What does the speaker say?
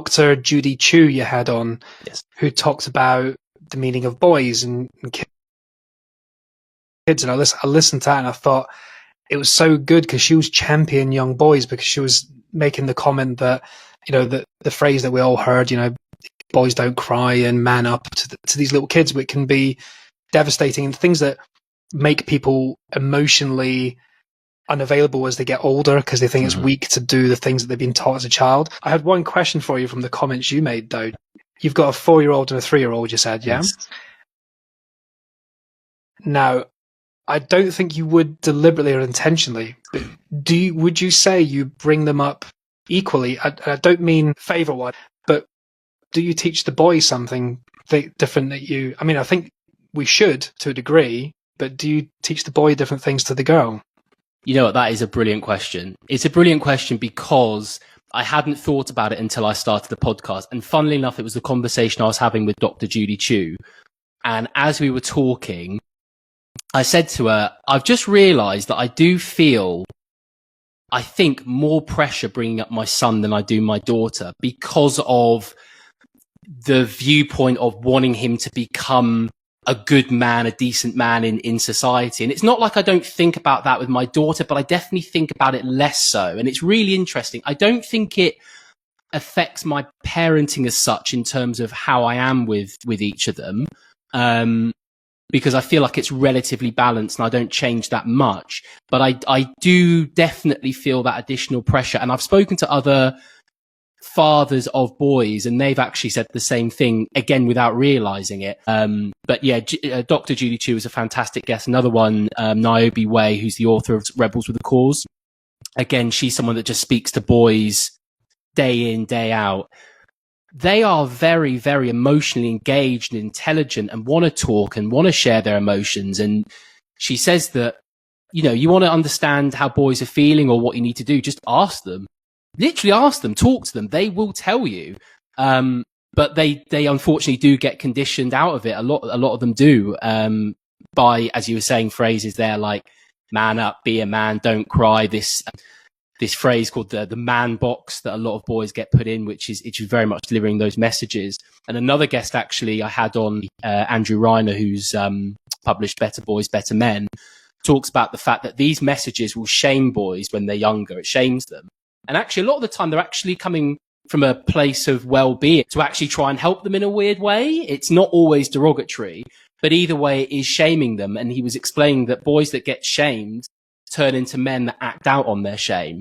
Dr. Judy Chu you had on, Yes. who talked about the meaning of boys and kids. And I listened to that and I thought it was so good because she was championing young boys, because she was making the comment that, the phrase that we all heard, boys don't cry and man up to these little kids, but it can be devastating, and things that make people emotionally unavailable as they get older because they think it's weak to do the things that they've been taught as a child. I had one question for you from the comments you made, though. You've got a 4-year-old and a 3-year-old, you said, yeah? Yes. Now, I don't think you would deliberately or intentionally, but would you say you bring them up equally? I don't mean favour one, but do you teach the boy something different that you... I mean, I think we should, to a degree, but do you teach the boy different things to the girl? You know what? That is a brilliant question. It's a brilliant question because I hadn't thought about it until I started the podcast. And funnily enough, it was the conversation I was having with Dr. Judy Chu. And as we were talking, I said to her, I've just realized that I do feel, I think, more pressure bringing up my son than I do my daughter, because of the viewpoint of wanting him to become a good man, a decent man in society. And it's not like I don't think about that with my daughter, but I definitely think about it less so. And it's really interesting. I don't think it affects my parenting as such in terms of how I am with each of them. Because I feel like it's relatively balanced and I don't change that much. But I do definitely feel that additional pressure. And I've spoken to other fathers of boys and they've actually said the same thing, again, without realizing it. But yeah, Dr. Judy Chu is a fantastic guest. Another one, Niobe Way, who's the author of Rebels with a Cause. Again, she's someone that just speaks to boys day in, day out. They are very, very emotionally engaged and intelligent and want to talk and want to share their emotions. And she says that, you want to understand how boys are feeling or what you need to do, just ask them. Literally ask them, talk to them. They will tell you. But they unfortunately do get conditioned out of it. A lot of them do, by, as you were saying, phrases there like man up, be a man, don't cry. This phrase called the man box that a lot of boys get put in, which is very much delivering those messages. And another guest actually I had on, Andrew Reiner, who's published Better Boys, Better Men, talks about the fact that these messages will shame boys when they're younger. It shames them. And actually, a lot of the time, they're actually coming from a place of well-being to actually try and help them in a weird way. It's not always derogatory, but either way, it is shaming them. And he was explaining that boys that get shamed turn into men that act out on their shame.